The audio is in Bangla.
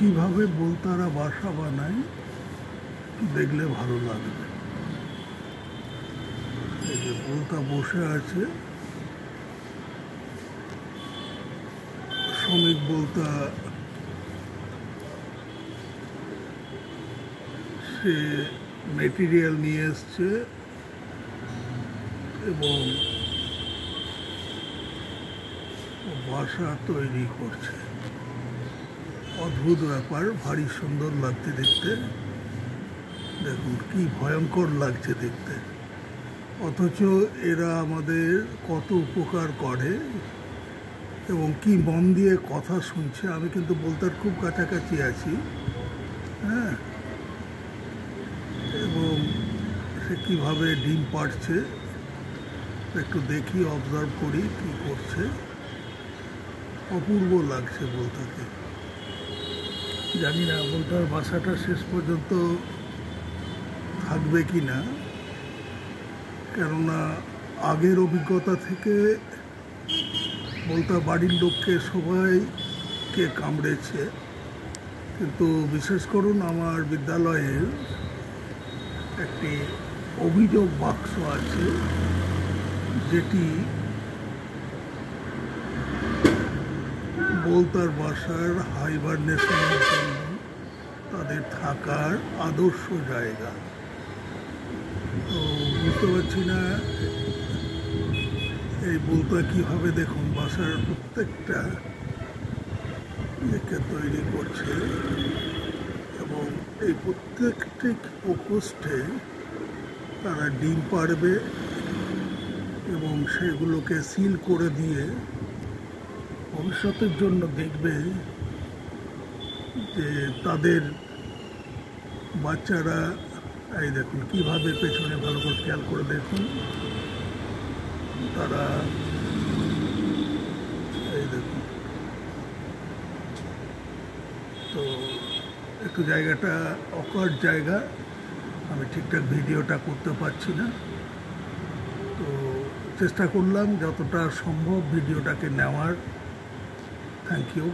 কিভাবে বোলতারা বাসা বানায় দেখলে ভালো লাগবে। এই যে বোলতা বসে আছে, শ্রমিক বোলতা সে মেটেরিয়াল নিয়ে এসছে এবং বাসা তৈরি করছে। অদ্ভুত ব্যাপার, ভারী সুন্দর লাগছে দেখতে। দেখুন কি ভয়ঙ্কর লাগছে দেখতে, অথচ এরা আমাদের কত উপকার করে এবং কি মন দিয়ে কথা শুনছে। আমি কিন্তু বোলতার খুব কাছাকাছি আছি, হ্যাঁ, এবং সে কীভাবে ডিম পাড়ছে একটু দেখি, অবজার্ভ করি কি করছে। অপূর্ব লাগছে বোলতাকে। জানি না বোলতার বাসাটা শেষ পর্যন্ত থাকবে কি না, কেননা আগের অভিজ্ঞতা থেকে বোলতা বাড়ির লোককে সবাইকে কামড়েছে। কিন্তু বিশেষ করুন আমার বিদ্যালয়ের একটি অভিযোগ বাক্স আছে, যেটি বোলতার বাসার হাইবারনেশনের জন্য তাদের থাকার আদর্শ জায়গা। তো বুঝতে পারছি না এই বোলতা কীভাবে, দেখুন বাসার প্রত্যেকটা ইয়েকে তৈরি করছে এবং এই প্রত্যেকটি প্রকোষ্ঠে তারা ডিম পাড়বে এবং সেগুলোকে সিল করে দিয়ে ভবিষ্যতের জন্য দেখবে যে তাদের বাচ্চারা, এই দেখুন কীভাবে পেছনে ভালো করে খেয়াল করে দেখুন, তারা এই দেখুন। তো একটু জায়গাটা অকওয়ার্ড জায়গা, আমি ঠিকঠাক ভিডিওটা করতে পারছি না। তো চেষ্টা করলাম যতটা সম্ভব ভিডিওটাকে নেওয়ার। Thank you.